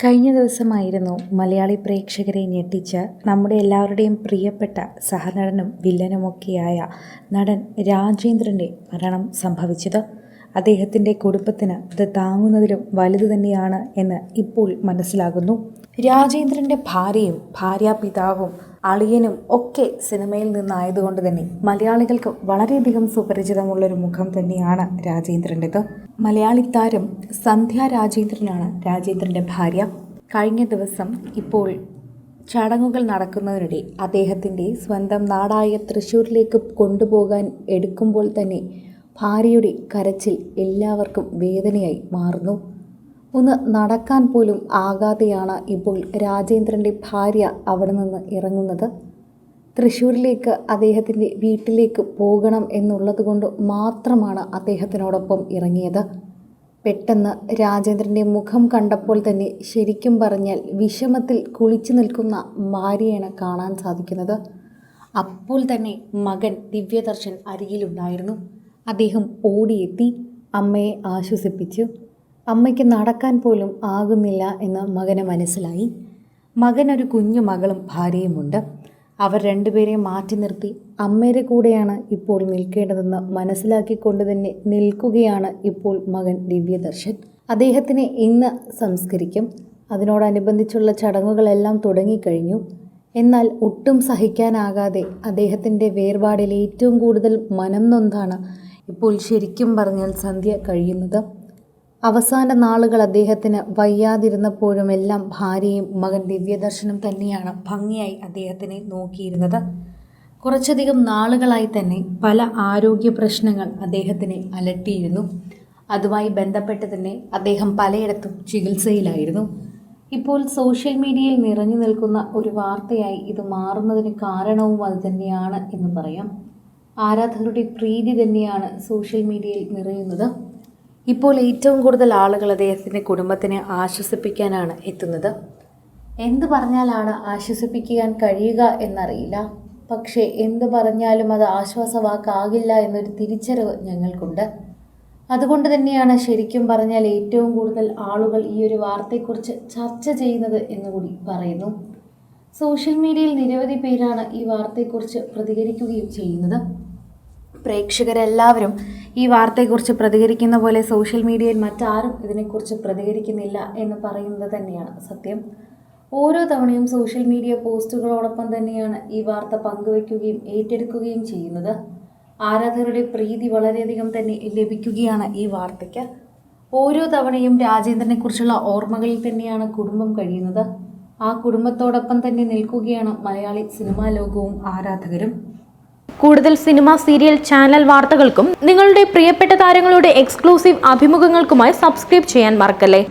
കഴിഞ്ഞ ദിവസമായിരുന്നു മലയാളി പ്രേക്ഷകരെ ഞെട്ടിച്ച നമ്മുടെ എല്ലാവരുടെയും പ്രിയപ്പെട്ട സഹനടനും വില്ലനുമൊക്കെയായ നടൻ രാജേന്ദ്രൻ്റെ മരണം സംഭവിച്ചത്. അദ്ദേഹത്തിൻ്റെ കുടുംബത്തിന് അത് താങ്ങുന്നതിലും വലുത് തന്നെയാണ് എന്ന് ഇപ്പോൾ മനസ്സിലാകുന്നു. രാജേന്ദ്രൻ്റെ ഭാര്യയും ഭാര്യാപിതാവും അളിയനും ഒക്കെ സിനിമയിൽ നിന്നായതുകൊണ്ട് തന്നെ മലയാളികൾക്ക് വളരെയധികം സുപരിചിതമുള്ളൊരു മുഖം തന്നെയാണ് രാജേന്ദ്രൻ്റെത്. മലയാളി താരം സന്ധ്യ രാജേന്ദ്രനാണ് രാജേന്ദ്രൻ്റെ ഭാര്യ. കഴിഞ്ഞ ദിവസം ഇപ്പോൾ ചടങ്ങുകൾ നടക്കുന്നതിനിടെ അദ്ദേഹത്തിൻ്റെ സ്വന്തം നാടായ തൃശ്ശൂരിലേക്ക് കൊണ്ടുപോകാൻ എടുക്കുമ്പോൾ തന്നെ ഭാര്യയുടെ കരച്ചിൽ എല്ലാവർക്കും വേദനയായി മാറുന്നു. ഒന്ന് നടക്കാൻ പോലും ആകാതെയാണ് ഇപ്പോൾ രാജേന്ദ്രൻ്റെ ഭാര്യ അവിടെ നിന്ന് ഇറങ്ങുന്നത്. തൃശ്ശൂരിലേക്ക് അദ്ദേഹത്തിൻ്റെ വീട്ടിലേക്ക് പോകണം എന്നുള്ളത് കൊണ്ട് മാത്രമാണ് അദ്ദേഹത്തിനോടൊപ്പം ഇറങ്ങിയത്. പെട്ടെന്ന് രാജേന്ദ്രൻ്റെ മുഖം കണ്ടപ്പോൾ തന്നെ ശരിക്കും പറഞ്ഞാൽ വിഷമത്തിൽ കുളിച്ചു നിൽക്കുന്ന ഭാര്യയാണ് കാണാൻ സാധിക്കുന്നത്. അപ്പോൾ തന്നെ മകൻ ദിവ്യദർശൻ അരികിലുണ്ടായിരുന്നു. അദ്ദേഹം ഓടിയെത്തി അമ്മയെ ആശ്വസിപ്പിച്ചു. അമ്മയ്ക്ക് നടക്കാൻ പോലും ആകുന്നില്ല എന്ന് മകന് മനസ്സിലായി. മകനൊരു കുഞ്ഞു മകളും ഭാര്യയുമുണ്ട്. അവർ രണ്ടുപേരെയും മാറ്റി നിർത്തി അമ്മയുടെ കൂടെയാണ് ഇപ്പോൾ നിൽക്കേണ്ടതെന്ന് മനസ്സിലാക്കിക്കൊണ്ട് തന്നെ നിൽക്കുകയാണ് ഇപ്പോൾ മകൻ ദിവ്യദർശൻ. അദ്ദേഹത്തിനെ ഇന്ന് സംസ്കരിക്കും. അതിനോടനുബന്ധിച്ചുള്ള ചടങ്ങുകളെല്ലാം തുടങ്ങിക്കഴിഞ്ഞു. എന്നാൽ ഒട്ടും സഹിക്കാനാകാതെ അദ്ദേഹത്തിൻ്റെ വേർപാടിൽ ഏറ്റവും കൂടുതൽ മനം നൊന്താണ് ഇപ്പോൾ ശരിക്കും പറഞ്ഞാൽ സന്ധ്യ കഴിയുന്നത്. അവസാന നാളുകൾ അദ്ദേഹത്തിന് വയ്യാതിരുന്നപ്പോഴും എല്ലാം ഭാര്യയും മകൻ ദിവ്യദർശനും തന്നെയാണ് ഭംഗിയായി അദ്ദേഹത്തിനെ നോക്കിയിരുന്നത്. കുറച്ചധികം നാളുകളായി തന്നെ പല ആരോഗ്യ പ്രശ്നങ്ങൾ അദ്ദേഹത്തിനെ അലട്ടിയിരുന്നു. അതുമായി ബന്ധപ്പെട്ട് തന്നെ അദ്ദേഹം പലയിടത്തും ചികിത്സയിലായിരുന്നു. ഇപ്പോൾ സോഷ്യൽ മീഡിയയിൽ നിറഞ്ഞു നിൽക്കുന്ന ഒരു വാർത്തയായി ഇത് മാറുന്നതിന് കാരണവും അത് തന്നെയാണ് എന്ന് പറയാം. ആരാധകരുടെ പ്രീതി തന്നെയാണ് സോഷ്യൽ മീഡിയയിൽ നിറയുന്നത്. ഇപ്പോൾ ഏറ്റവും കൂടുതൽ ആളുകൾ അദ്ദേഹത്തിൻ്റെ കുടുംബത്തിനെ ആശ്വസിപ്പിക്കാനാണ് എത്തുന്നത്. എന്ത് പറഞ്ഞാലാണ് ആശ്വസിപ്പിക്കാൻ കഴിയുക എന്നറിയില്ല. പക്ഷേ എന്ത് പറഞ്ഞാലും അത് ആശ്വാസവാക്കാകില്ല എന്നൊരു തിരിച്ചറിവ് ഞങ്ങൾക്കുണ്ട്. അതുകൊണ്ട് തന്നെയാണ് ശരിക്കും പറഞ്ഞാൽ ഏറ്റവും കൂടുതൽ ആളുകൾ ഈ ഒരു വാർത്തയെക്കുറിച്ച് ചർച്ച ചെയ്യുന്നത് എന്നുകൂടി പറയുന്നു. സോഷ്യൽ മീഡിയയിൽ നിരവധി പേരാണ് ഈ വാർത്തയെക്കുറിച്ച് പ്രതികരിക്കുകയും ചെയ്യുന്നത്. പ്രേക്ഷകരെല്ലാവരും ഈ വാർത്തയെക്കുറിച്ച് പ്രതികരിക്കുന്ന പോലെ സോഷ്യൽ മീഡിയയിൽ മറ്റാരും ഇതിനെക്കുറിച്ച് പ്രതികരിക്കുന്നില്ല എന്ന് പറയുന്നത് തന്നെയാണ് സത്യം. ഓരോ തവണയും സോഷ്യൽ മീഡിയ പോസ്റ്റുകളോടൊപ്പം തന്നെയാണ് ഈ വാർത്ത പങ്കുവയ്ക്കുകയും ഏറ്റെടുക്കുകയും ചെയ്യുന്നത്. ആരാധകരുടെ പ്രീതി വളരെയധികം തന്നെ ലഭിക്കുകയാണ് ഈ വാർത്തയ്ക്ക്. ഓരോ തവണയും രാജേന്ദ്രനെക്കുറിച്ചുള്ള ഓർമ്മകളിൽ തന്നെയാണ് കുടുംബം കഴിയുന്നത്. ആ കുടുംബത്തോടൊപ്പം തന്നെ നിൽക്കുകയാണ് മലയാളി സിനിമാ ലോകവും ആരാധകരും. കൂടുതൽ സിനിമ, സീരിയൽ, ചാനൽ വാർത്തകൾക്കും നിങ്ങളുടെ പ്രിയപ്പെട്ട താരങ്ങളുടെ എക്സ്ക്ലൂസീവ് അഭിമുഖങ്ങൾക്കുമായി സബ്സ്ക്രൈബ് ചെയ്യാൻ മറക്കല്ലേ.